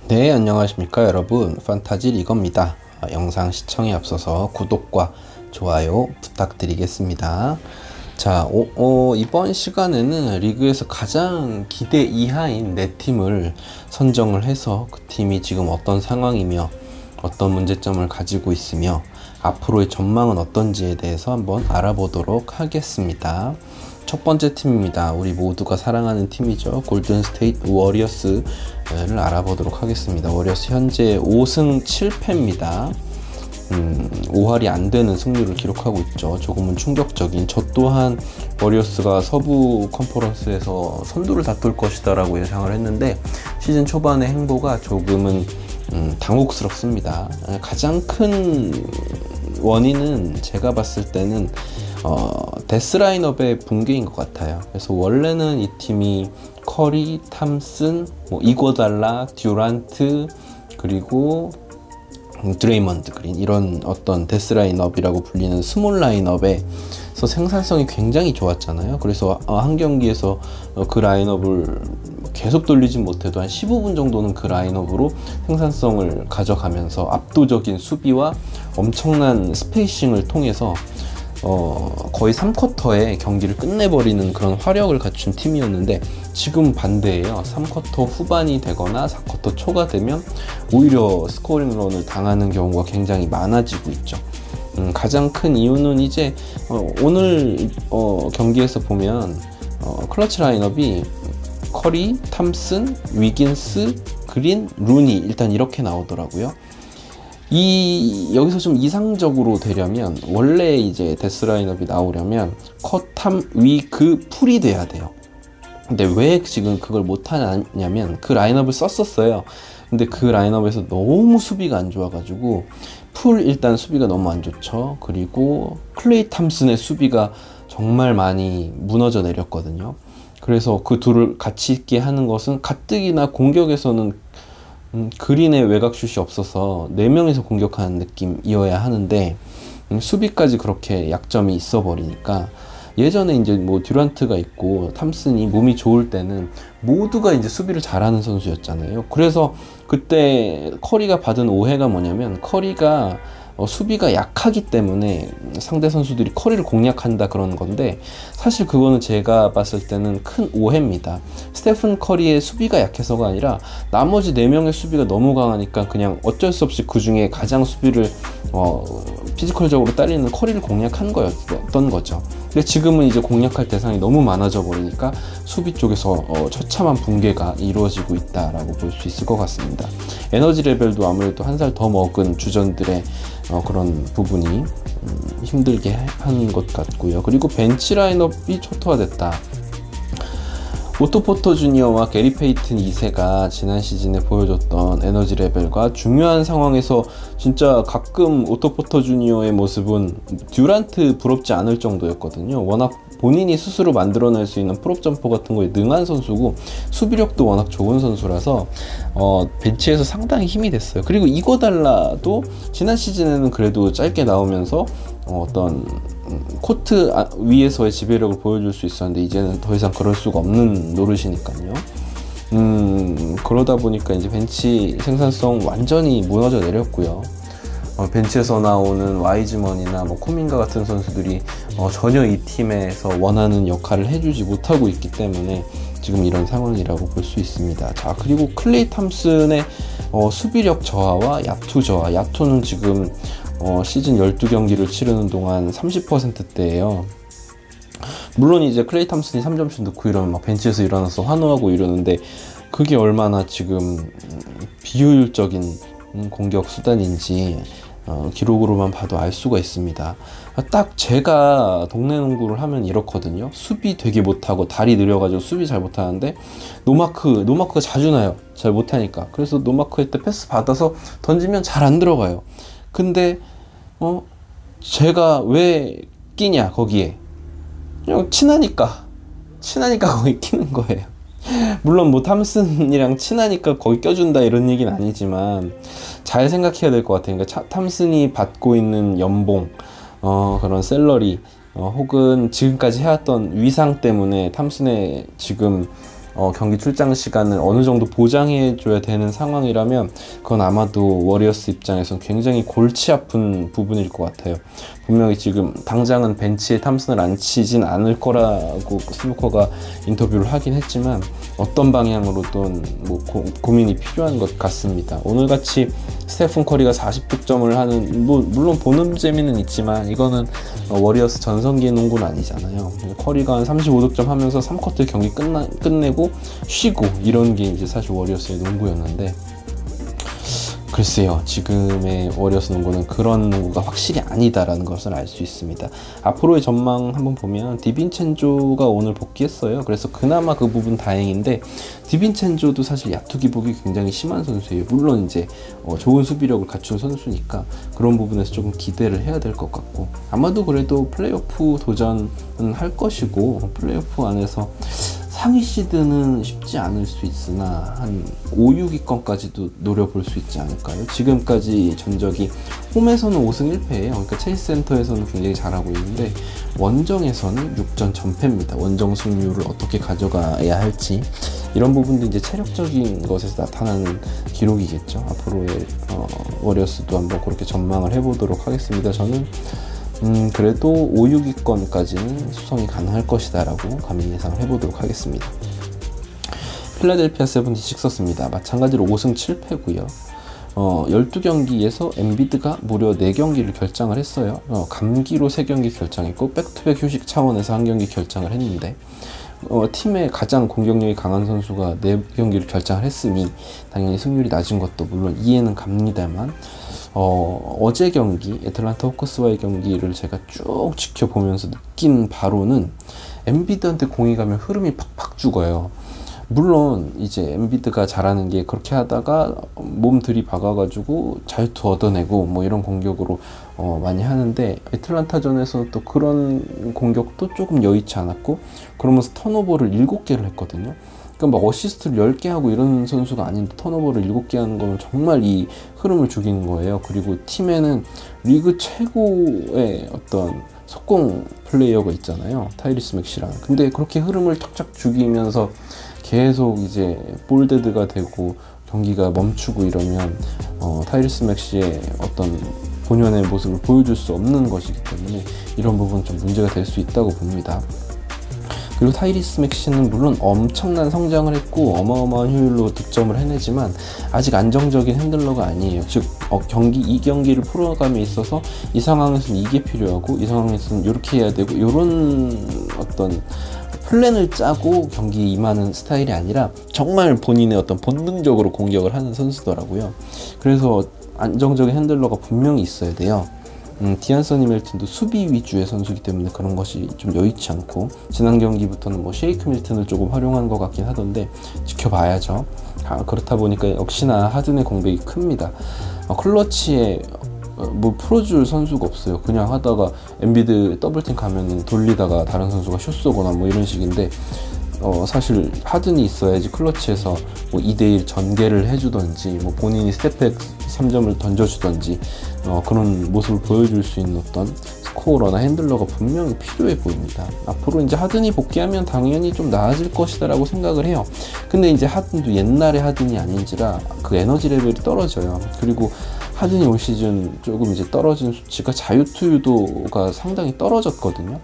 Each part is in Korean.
네, 안녕하십니까 여러분. 판타지 리거입니다. 영상 시청에 앞서서 구독과 좋아요 부탁드리겠습니다. 자, 이번 시간에는 리그에서 가장 기대 이하인 네 팀을 선정을 해서 그 팀이 지금 어떤 상황이며 어떤 문제점을 가지고 있으며 앞으로의 전망은 어떤지에 대해서 한번 알아보도록 하겠습니다. 첫 번째 팀입니다. 우리 모두가 사랑하는 팀이죠. 골든 스테이트 워리어스를 알아보도록 하겠습니다. 워리어스 현재 5승 7패입니다. 5할이 안 되는 승률을 기록하고 있죠. 조금은 충격적인. 저 또한 워리어스가 서부 컨퍼런스에서 선두를 다툴 것이다 라고 예상을 했는데 시즌 초반의 행보가 조금은 당혹스럽습니다. 가장 큰 원인은 제가 봤을 때는 데스 라인업의 붕괴인 것 같아요. 그래서 원래는 이 팀이 커리, 탐슨, 이고달라, 듀란트, 그리고 드레이먼드 그린, 이런 어떤 데스 라인업이라고 불리는 스몰 라인업에서 생산성이 굉장히 좋았잖아요. 그래서 한 경기에서 그 라인업을 계속 돌리진 못해도 한 15분 정도는 그 라인업으로 생산성을 가져가면서 압도적인 수비와 엄청난 스페이싱을 통해서 거의 3쿼터에 경기를 끝내버리는 그런 화력을 갖춘 팀이었는데 지금 반대예요. 3쿼터 후반이 되거나 4쿼터 초가 되면 오히려 스코어링런을 당하는 경우가 굉장히 많아지고 있죠. 가장 큰 이유는 이제 오늘 경기에서 보면 클러치 라인업이 커리, 탐슨, 위긴스, 그린, 루니 일단 이렇게 나오더라고요. 여기서 좀 이상적으로 되려면 원래 이제 데스 라인업이 나오려면 컷탐 위 풀이 돼야 돼요. 근데 왜 지금 그걸 못 하냐면 그 라인업을 썼었어요. 근데 그 라인업에서 너무 수비가 안 좋아가지고 일단 수비가 너무 안 좋죠. 그리고 클레이 탐슨의 수비가 정말 많이 무너져 내렸거든요. 그래서 그 둘을 같이 있게 하는 것은 가뜩이나 공격에서는 그린의 외곽슛이 없어서 4명이서 공격하는 느낌이어야 하는데 수비까지 그렇게 약점이 있어 버리니까 예전에 이제 듀란트가 있고 탐슨이 몸이 좋을 때는 모두가 이제 수비를 잘하는 선수였잖아요. 그래서 그때 커리가 받은 오해가 뭐냐면 커리가 수비가 약하기 때문에 상대 선수들이 커리를 공략한다 그런 건데 사실 그거는 제가 봤을 때는 큰 오해입니다. 스테픈 커리의 수비가 약해서가 아니라 나머지 4명의 수비가 너무 강하니까 그냥 어쩔 수 없이 그 중에 가장 수비를 피지컬적으로 따르는 커리를 공략한 거였던 거죠. 근데 지금은 이제 공략할 대상이 너무 많아져 버리니까 수비 쪽에서 처참한 붕괴가 이루어지고 있다라고 볼 수 있을 것 같습니다. 에너지 레벨도 아무래도 한 살 더 먹은 주전들의 그런 부분이 힘들게 한 것 같고요. 그리고 벤치 라인업이 초토화됐다. 오토 포터 주니어와 게리 페이튼 2세가 지난 시즌에 보여줬던 에너지 레벨과 중요한 상황에서 진짜 가끔 오토 포터 주니어의 모습은 듀란트 부럽지 않을 정도였거든요. 워낙 본인이 스스로 만들어낼 수 있는 프롭 점퍼 같은 거에 능한 선수고 수비력도 워낙 좋은 선수라서 벤치에서 상당히 힘이 됐어요. 그리고 이고달라도 지난 시즌에는 그래도 짧게 나오면서 어떤 코트 위에서의 지배력을 보여줄 수 있었는데 이제는 더 이상 그럴 수가 없는 노릇이니까요. 그러다 보니까 이제 벤치 생산성 완전히 무너져 내렸고요. 벤치에서 나오는 와이즈먼이나 코민가 같은 선수들이 전혀 이 팀에서 원하는 역할을 해주지 못하고 있기 때문에 지금 이런 상황이라고 볼 수 있습니다. 자, 그리고 클레이 탐슨의 수비력 저하와 야투 저하. 야투는 지금 시즌 12경기를 치르는 동안 30%대예요. 물론 이제 클레이 탐슨이 3점슛 넣고 이러면 막 벤치에서 일어나서 환호하고 이러는데 그게 얼마나 지금 비효율적인 공격 수단인지 기록으로만 봐도 알 수가 있습니다. 딱 제가 동네 농구를 하면 이렇거든요. 수비 되게 못하고 다리 느려가지고 수비 잘 못하는데 노마크가 자주 나요. 잘 못하니까. 그래서 노마크 할 때 패스 받아서 던지면 잘 안 들어가요. 근데 제가 왜 끼냐 거기에, 그냥 친하니까 거기 끼는 거예요. 물론 탐슨이랑 친하니까 거기 껴준다 이런 얘기는 아니지만 잘 생각해야 될 것 같아요. 그러니까 탐슨이 받고 있는 연봉, 그런 샐러리, 혹은 지금까지 해왔던 위상 때문에 탐슨의 지금 경기 출장 시간을 어느 정도 보장해 줘야 되는 상황이라면 그건 아마도 워리어스 입장에서는 굉장히 골치 아픈 부분일 것 같아요. 분명히 지금 당장은 벤치에 탐슨을 앉히진 않을 거라고 스누커가 인터뷰를 하긴 했지만 어떤 방향으로든 뭐 고민이 필요한 것 같습니다. 오늘같이 스테픈 커리가 40득점을 하는, 뭐 물론 보는 재미는 있지만 이거는 워리어스 전성기 농구는 아니잖아요. 커리가 한 35득점 하면서 3쿼터 경기 끝내고 쉬고 이런 게 이제 사실 워리어스의 농구였는데, 글쎄요, 지금의 워리어스 농구는 그런 농구가 확실히 아니다라는 것을 알 수 있습니다. 앞으로의 전망 한번 보면 디빈첸조가 오늘 복귀했어요. 그래서 그나마 그 부분 다행인데, 디빈첸조도 사실 야투 기복이 굉장히 심한 선수예요. 물론 이제 좋은 수비력을 갖춘 선수니까 그런 부분에서 조금 기대를 해야 될 것 같고, 아마도 그래도 플레이오프 도전은 할 것이고, 플레이오프 안에서 상위 시드는 쉽지 않을 수 있으나 한 5, 6위권까지도 노려볼 수 있지 않을까요? 지금까지 전적이 홈에서는 5승 1패예요. 그러니까 체이스 센터에서는 굉장히 잘하고 있는데 원정에서는 6전 전패입니다. 원정 승률을 어떻게 가져가야 할지, 이런 부분도 이제 체력적인 것에서 나타나는 기록이겠죠. 앞으로의 워리어스도 한번 그렇게 전망을 해보도록 하겠습니다. 저는 그래도 5, 6위권까지는 수성이 가능할 것이다 라고 감히 예상을 해보도록 하겠습니다. 필라델피아 세븐티식서스입니다. 마찬가지로 5승 7패고요. 12경기에서 엔비드가 무려 4경기를 결장을 했어요. 감기로 3경기 결장했고 백투백 휴식 차원에서 1경기 결장을 했는데, 팀의 가장 공격력이 강한 선수가 4경기를 결장을 했으니 당연히 승률이 낮은 것도 물론 이해는 갑니다만, 어제 경기 애틀란타 호크스와의 경기를 제가 쭉 지켜보면서 느낀 바로는 엔비드한테 공이 가면 흐름이 팍팍 죽어요. 물론 이제 엔비드가 잘하는 게 그렇게 하다가 몸 들이박아가지고 자유투 얻어내고 뭐 이런 공격으로 많이 하는데, 애틀란타전에서는 또 그런 공격도 조금 여의치 않았고, 그러면서 턴오버를 7개를 했거든요. 그러니까 막 어시스트를 10개 하고 이런 선수가 아닌데 턴오버를 7개 하는 거는 정말 이 흐름을 죽이는 거예요. 그리고 팀에는 리그 최고의 어떤 속공 플레이어가 있잖아요, 타이리스 맥시랑. 근데 그렇게 흐름을 탁탁 죽이면서 계속 이제 볼데드가 되고 경기가 멈추고 이러면 타이리스 맥시의 어떤 본연의 모습을 보여줄 수 없는 것이기 때문에 이런 부분 좀 문제가 될 수 있다고 봅니다. 그리고 타이리스 맥시는 물론 엄청난 성장을 했고 어마어마한 효율로 득점을 해내지만 아직 안정적인 핸들러가 아니에요. 즉 이 경기를 풀어감에 있어서 이 상황에서는 이게 필요하고 이 상황에서는 이렇게 해야 되고, 이런 어떤 플랜을 짜고 경기에 임하는 스타일이 아니라 정말 본인의 어떤 본능적으로 공격을 하는 선수더라고요. 그래서 안정적인 핸들러가 분명히 있어야 돼요. 디안서니 멜튼도 수비 위주의 선수이기 때문에 그런 것이 좀 여의치 않고, 지난 경기부터는 뭐 쉐이크 밀튼을 조금 활용한 것 같긴 하던데 지켜봐야죠. 그렇다 보니까 역시나 하든의 공백이 큽니다. 클러치에 뭐 풀어줄 선수가 없어요. 그냥 하다가 엔비드 더블팀 가면은 돌리다가 다른 선수가 슛 쏘거나 뭐 이런 식인데, 사실 하든이 있어야지 클러치에서 뭐 2대1 전개를 해주던지 뭐 본인이 스텝백 3점을 던져주던지 그런 모습을 보여줄 수 있는 어떤 스코어러나 핸들러가 분명히 필요해 보입니다. 앞으로 이제 하든이 복귀하면 당연히 좀 나아질 것이다 라고 생각을 해요. 근데 이제 하든도 옛날의 하든이 아닌지라 그 에너지 레벨이 떨어져요. 그리고 하든이 올 시즌 조금 이제 떨어진 수치가 자유투 유도가 상당히 떨어졌거든요.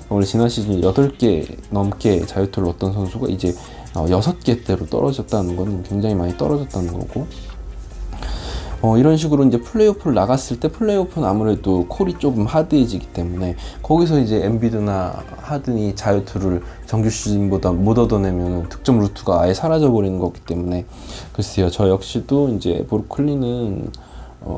원래 지난 시즌 8개 넘게 자유투를 넣었던 선수가 이제 6개대로 떨어졌다는 건 굉장히 많이 떨어졌다는 거고, 이런 식으로 이제 플레이오프를 나갔을 때 플레이오프는 아무래도 콜이 조금 하드해지기 때문에 거기서 이제 엔비드나 하든이 자유투를 정규 시즌보다 못 얻어내면 득점 루트가 아예 사라져버리는 거기 때문에, 글쎄요, 저 역시도 이제 브루클린은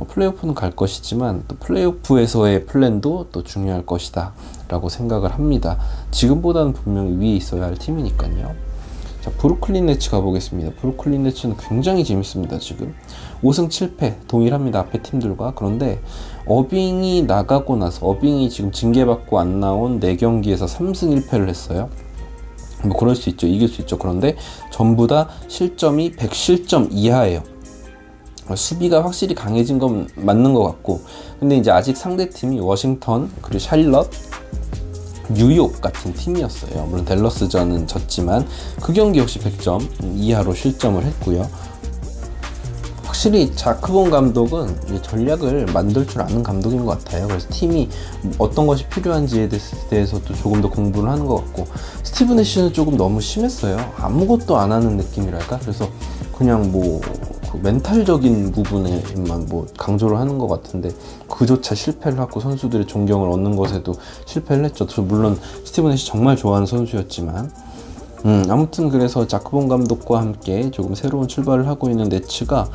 플레이오프는 갈 것이지만 또 플레이오프에서의 플랜도 또 중요할 것이다 라고 생각을 합니다. 지금보다는 분명히 위에 있어야 할 팀이니까요. 자, 브루클린 네츠 가보겠습니다. 브루클린 네츠는 굉장히 재밌습니다. 지금 5승 7패 동일합니다, 앞에 팀들과. 그런데 어빙이 나가고 나서, 어빙이 지금 징계받고 안 나온 4경기에서 3승 1패를 했어요. 뭐 그럴 수 있죠, 이길 수 있죠. 그런데 전부 다 실점이 100실점 이하예요. 수비가 확실히 강해진 건 맞는 것 같고, 근데 이제 아직 상대팀이 워싱턴 그리고 샬럿 뉴욕 같은 팀이었어요. 물론 댈러스전은 졌지만 그 경기 역시 100점 이하로 실점을 했고요. 확실히 자크 본 감독은 전략을 만들 줄 아는 감독인 것 같아요. 그래서 팀이 어떤 것이 필요한지에 대해서도 조금 더 공부를 하는 것 같고, 스티브 내시는 조금 너무 심했어요. 아무것도 안 하는 느낌이랄까? 그래서 그냥 그 멘탈적인 부분에만 강조를 하는 것 같은데, 그조차 실패를 하고 선수들의 존경을 얻는 것에도 실패를 했죠. 물론 스티브 내시 정말 좋아하는 선수였지만, 아무튼 그래서 자크 본 감독과 함께 조금 새로운 출발을 하고 있는 네츠가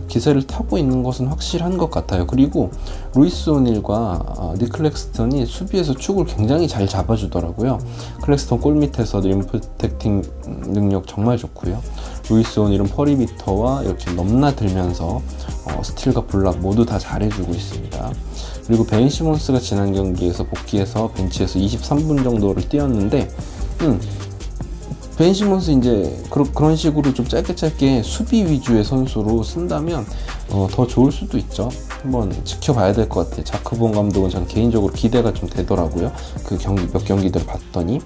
기세를 타고 있는 것은 확실한 것 같아요. 그리고 루이스 오닐과 닉 클렉스턴이 수비에서 축을 굉장히 잘 잡아주더라고요. 클렉스턴 골 밑에서 림 프로텍팅 능력 정말 좋고요. 루이스 오닐은 퍼리미터와 이렇게 넘나들면서 스틸과 블락 모두 다 잘해주고 있습니다. 그리고 벤 시몬스가 지난 경기에서 복귀해서 벤치에서 23분 정도를 뛰었는데, 벤 시몬스 이제 그런 식으로 좀 짧게 수비 위주의 선수로 쓴다면 더 좋을 수도 있죠. 한번 지켜봐야 될 것 같아요. 자크 본 감독은 저는 개인적으로 기대가 좀 되더라고요. 그 몇 경기들을 봤더니.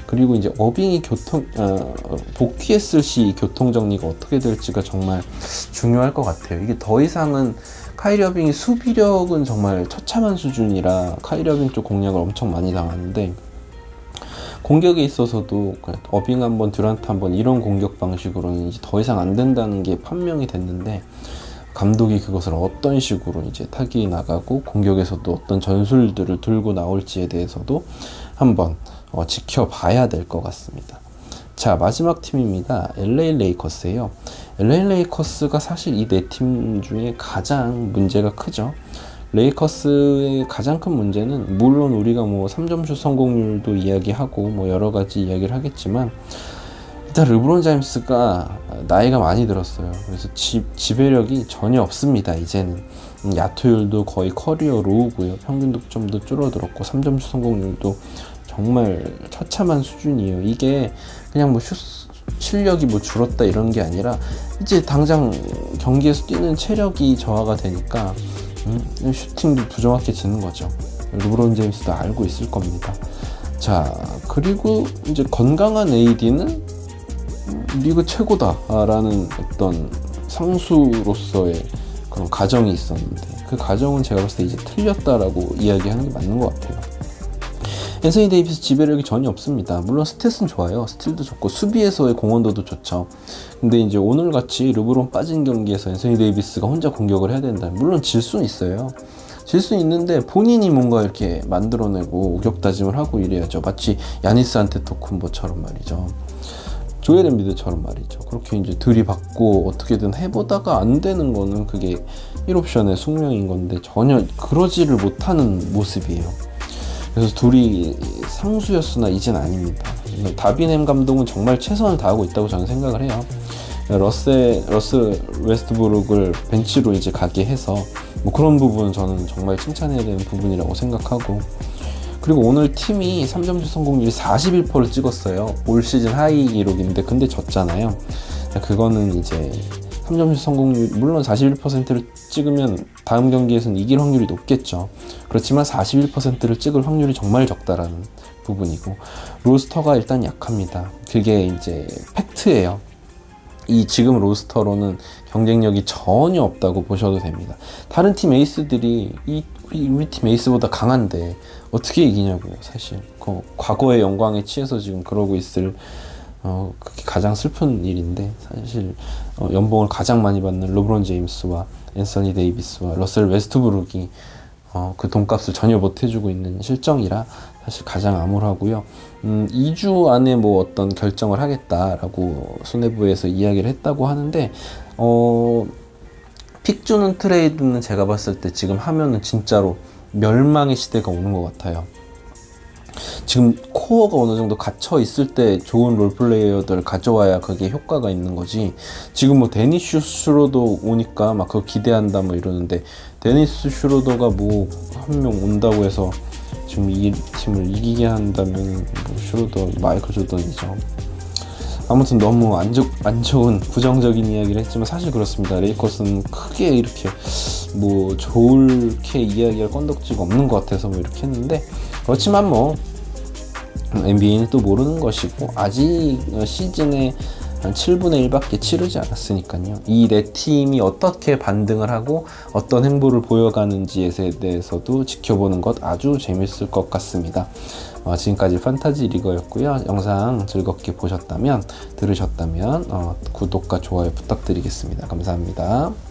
그리고 이제 어빙이 복귀했을 시 교통 정리가 어떻게 될지가 정말 중요할 것 같아요. 이게 더 이상은 카이리 어빙이 수비력은 정말 처참한 수준이라 카이리 어빙 쪽 공략을 엄청 많이 당하는데, 공격에 있어서도 어빙 한번 듀란트 한번 이런 공격 방식으로는 이제 더 이상 안 된다는 게 판명이 됐는데, 감독이 그것을 어떤 식으로 이제 타기 나가고 공격에서도 어떤 전술들을 들고 나올지에 대해서도 한번 지켜봐야 될 것 같습니다. 자, 마지막 팀입니다. LA 레이커스예요. LA 레이커스가 사실 이 네 팀 중에 가장 문제가 크죠. 레이커스의 가장 큰 문제는, 물론 우리가 3점슛 성공률도 이야기하고 여러 가지 이야기를 하겠지만, 일단 르브론 제임스가 나이가 많이 들었어요. 그래서 지배력이 전혀 없습니다. 이제는 야투율도 거의 커리어 로우고요. 평균 득점도 줄어들었고 3점슛 성공률도 정말 처참한 수준이에요. 이게 그냥 실력이 줄었다 이런 게 아니라, 이제 당장 경기에서 뛰는 체력이 저하가 되니까 슈팅도 부정확해지는 거죠. 르브론 제임스도 알고 있을 겁니다. 자, 그리고 이제 건강한 AD는 리그 최고다라는 어떤 상수로서의 그런 가정이 있었는데, 그 가정은 제가 봤을 때 이제 틀렸다라고 이야기하는 게 맞는 것 같아요. 앤서니 데이비스 지배력이 전혀 없습니다. 물론 스탯은 좋아요. 스틸도 좋고 수비에서의 공헌도도 좋죠. 근데 이제 오늘같이 르브론 빠진 경기에서 앤서니 데이비스가 혼자 공격을 해야 된다. 물론 질 수는 있어요. 질 수는 있는데 본인이 뭔가 이렇게 만들어내고 우격다짐을 하고 이래야죠. 마치 야니스 안테토쿤보처럼 말이죠. 조엘 엠비드처럼 말이죠. 그렇게 이제 들이받고 어떻게든 해보다가 안 되는 거는 그게 1옵션의 숙명인 건데, 전혀 그러지를 못하는 모습이에요. 그래서 둘이 상수였으나 이젠 아닙니다. 다빈 감독은 정말 최선을 다하고 있다고 저는 생각을 해요. 러스 웨스트브룩을 벤치로 이제 가게 해서 그런 부분은 저는 정말 칭찬해야 되는 부분이라고 생각하고, 그리고 오늘 팀이 3점슛 성공률이 41%를 찍었어요. 올 시즌 하이 기록인데, 근데 졌잖아요. 그거는 이제 3점슛 성공률, 물론 41%를 찍으면 다음 경기에서는 이길 확률이 높겠죠. 그렇지만 41%를 찍을 확률이 정말 적다라는 부분이고, 로스터가 일단 약합니다. 그게 이제 팩트예요. 이 지금 로스터로는 경쟁력이 전혀 없다고 보셔도 됩니다. 다른 팀 에이스들이 우리 팀 에이스보다 강한데 어떻게 이기냐고요. 사실 과거의 영광에 취해서 지금 그러고 있을 그게 가장 슬픈 일인데, 사실 연봉을 가장 많이 받는 르브론 제임스와 앤서니 데이비스와 러셀 웨스트브룩이 그 돈값을 전혀 못 해주고 있는 실정이라 사실 가장 암울하고요. 2주 안에 어떤 결정을 하겠다라고 수뇌부에서 이야기를 했다고 하는데, 픽 주는 트레이드는 제가 봤을 때 지금 하면은 진짜로 멸망의 시대가 오는 것 같아요. 지금 코어가 어느 정도 갇혀 있을 때 좋은 롤플레이어들을 가져와야 그게 효과가 있는 거지. 지금 데니스 슈로더 오니까 막 그거 기대한다 이러는데, 데니스 슈로더가 한 명 온다고 해서 지금 이 팀을 이기게 한다면 슈로더 마이클 조던이죠. 아무튼 너무 안 좋은 부정적인 이야기를 했지만 사실 그렇습니다. 레이커스는 크게 이렇게 좋게 이야기할 건덕지가 없는 것 같아서 이렇게 했는데, 그렇지만 NBA는 또 모르는 것이고 아직 시즌의 한 7분의 1밖에 치르지 않았으니까요. 이 네 팀이 어떻게 반등을 하고 어떤 행보를 보여가는지에 대해서도 지켜보는 것 아주 재밌을 것 같습니다. 지금까지 판타지 리거였고요. 영상 즐겁게 보셨다면, 들으셨다면 구독과 좋아요 부탁드리겠습니다. 감사합니다.